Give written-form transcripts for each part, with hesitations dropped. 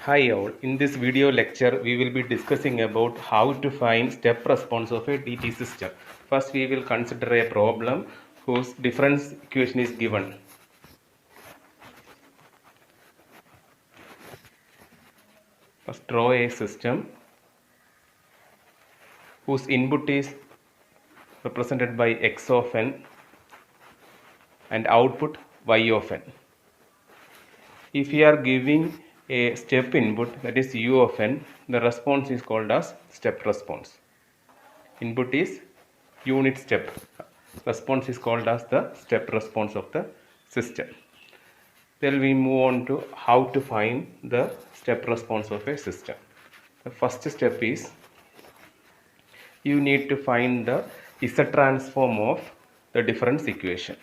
Hi all, in this video lecture we will be discussing about how to find step response of a DT system. First we will consider a problem whose difference equation is given. First draw a system whose input is represented by x of n and output y of n. If we are giving a step input, that is u of n, the response is called as step response. Input is unit step. Response is called as the step response of the system. Then we move on to how to find the step response of a system. The first step is you need to find the Z transform of the difference equation.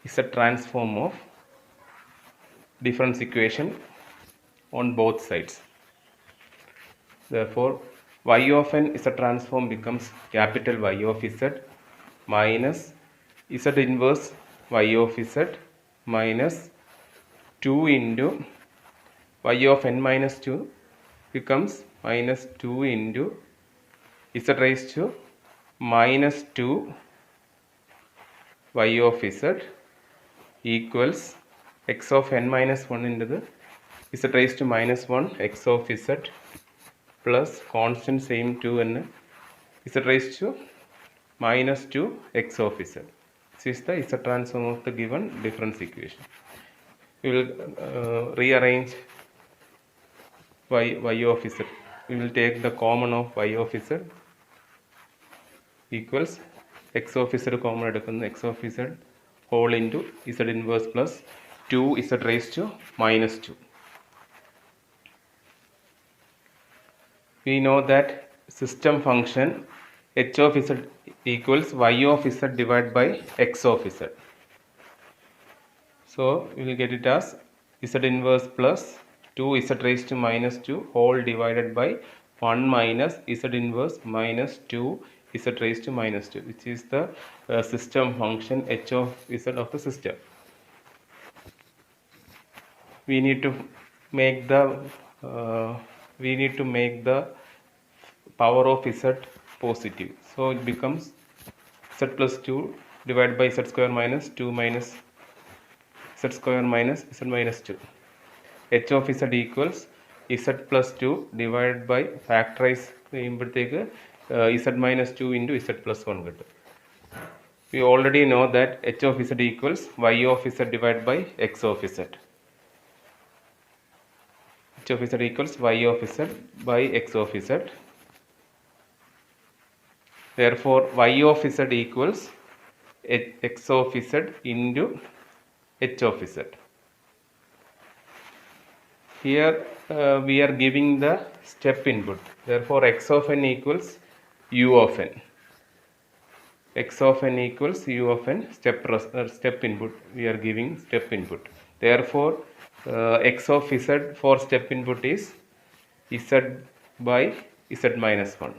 Z transform of difference equation on both sides. Therefore, y of n Z transform becomes capital Y of Z minus Z inverse Y of Z minus 2 into y of n minus 2 becomes minus 2 into Z raised to minus 2 y of Z equals x of n minus 1 into the Z raised to minus 1 x of Z plus constant same 2 and Z raised to minus 2 x of Z. This is the Z transform of the given difference equation. We will rearrange y of Z. We will take the common of y of Z equals x of Z common എടുക്കുന്ന x of Z whole into Z inverse plus 2 Z raised to minus 2. We know that system function h of Z equals y of Z divided by x of Z. So we will get it as Z inverse plus 2 Z raised to minus 2 whole divided by 1 minus Z inverse minus 2 Z raised to minus 2, which is the system function h of Z of the system. We need to make the power of Z positive. So it becomes Z plus 2 divided by Z square minus 2 minus Z square minus Z minus 2. H of Z equals Z plus 2 divided by factorize ചെയ്യുമ്പോഴത്തേക്ക് Z minus 2 into Z plus 1 കിട്ടും. We already know that H of Z equals Y of Z divided by X of Z. H of Z equals Y of Z by X of Z. Therefore, Y of Z equals X of Z into H of Z. Here we are giving the step input. Therefore, x of n equals u of n. X of n equals u of n step input. We are giving step input. Therefore, x of Z for step input is Z by Z minus 1.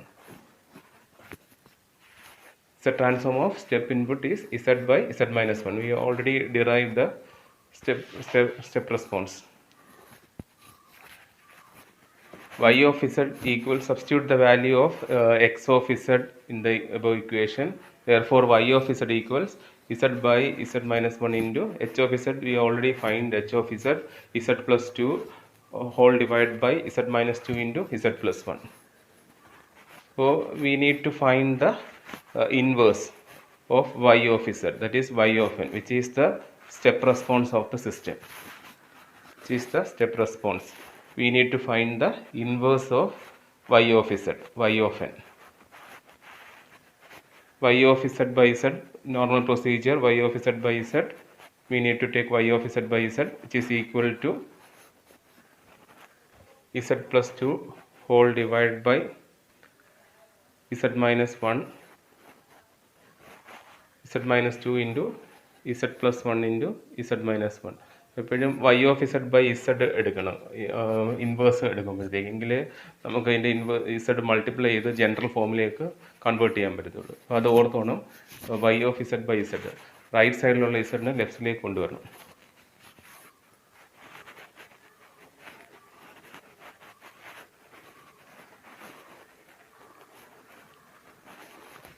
Z transform of step input is Z by Z minus 1. We already derived the step response. Y of Z equals, substitute the value of x of Z in the above equation. Therefore, y of Z equals Z by Z minus 1 into h of Z. We already find h of Z, Z plus 2 whole divided by Z minus 2 into Z plus 1. So, we need to find the inverse of y of Z, that is y of n, which is the step response of the system. Which is the step response. We need to find the inverse of y of Z, y of n. Y of Z by Z, normal procedure, y of Z by Z, we need to take y of Z by Z, which is equal to Z plus 2 whole divided by Z minus 1, Z minus 2 into Z plus 1 into Z minus 1. എപ്പോഴും y of Z by Z എടുക്കണം, inverse എടുക്കുമ്പോഴത്തേക്ക് എങ്കിലേ നമുക്ക് അതിൻ്റെ Z multiply ചെയ്ത് general ഫോമിലേക്ക് convert ചെയ്യാൻ പറ്റത്തുള്ളൂ. അപ്പോൾ അത് ഓർത്തോണം, y of Z by Z right സൈഡിലുള്ള Z ലെഫ്റ്റിലേക്ക് കൊണ്ടുവരണം.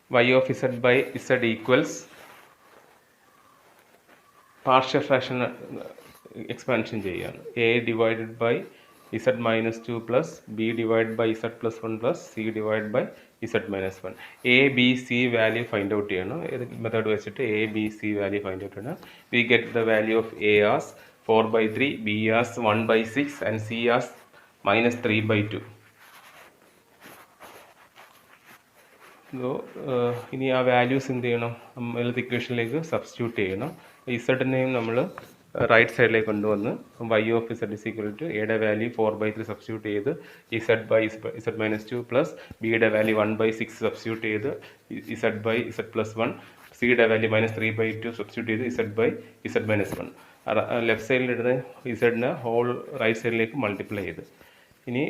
y of z by z equals partial fraction expansion ചെയ്യുകയാണ്. a divided by z minus 2 plus b divided by z plus 1 plus c divided by z minus 1. a b c value find out ചെയ്യണം. ഏത് method വെച്ചിട്ട് a b c value find out ചെയ്യണം. we get the value of a as 4 by 3, b as 1 by 6 and c as minus 3 by 2. So ഇനി ആ values എന്ത് ചെയ്യണം, നമ്മളത് ഇക്വേഷനിലേക്ക് substitute ചെയ്യണം. ഇസഡിനെയും നമ്മൾ റൈറ്റ് സൈഡിലേക്ക് കൊണ്ടുവന്ന് y of z is equal to എയുടെ വാല്യൂ 4/3 സബ്സ്റ്റിറ്റ്യൂട്ട് ചെയ്ത് z by z minus 2 plus ബിയുടെ വാല്യൂ 1/6 സബ്സ്റ്റിറ്റ്യൂട്ട് ചെയ്ത് ഇസഡ് ബൈ ഇസഡ് പ്ലസ് 1, സിയുടെ വാല്യൂ -3/2 സബ്സ്റ്റിറ്റ്യൂട്ട് ചെയ്ത് z by z minus 1. Left സൈഡിലിടുന്ന ഇസഡിനെ ഹോൾ റൈറ്റ് സൈഡിലേക്ക് മൾട്ടിപ്ലൈ ചെയ്ത് ഇനി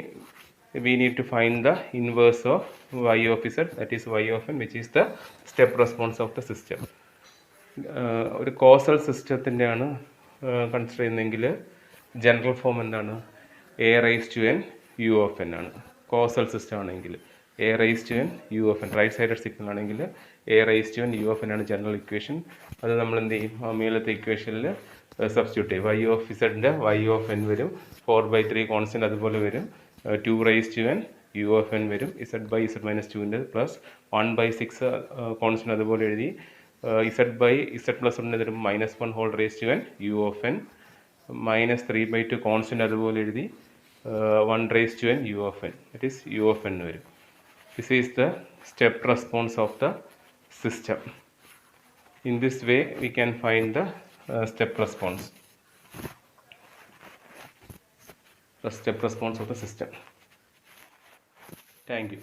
we need to find the inverse of y of z, that is y of n, which is the step response of the system. ഒരു causal സിസ്റ്റത്തിൻ്റെ ആണ് consider ചെയ്യുന്നതെങ്കിൽ general form എന്താണ്, a raised to n u of n ആണ്. Causal system ആണെങ്കിൽ a raised to n u of n, right sided signal ആണെങ്കിൽ a raised to n u of n ആണ് general equation. അത് നമ്മൾ എന്ത് ചെയ്യും, മേലത്തെ ഇക്വേഷനിൽ സബ്സ്റ്റിറ്റ്യൂട്ട് ചെയ്യും. y of z-ൻ്റെ y of n വരും, 4/3 കോൺസ്റ്റൻറ്റ് അതുപോലെ വരും, 2 raised to n u of n വരും, z by z minus 2-ൻ്റെ പ്ലസ് 1/6 കോൺസ്റ്റൻറ്റ് അതുപോലെ എഴുതി, z by z plus 1 തരും -1 whole raised to n u of n, -3/2 കോൺസ്റ്റൻറ്റ് അതുപോലെ എഴുതി, 1 raised to n u of n, that is u of n വരും. This is the step response of the system. In this way we can find the step response. The step response of the system. Thank you.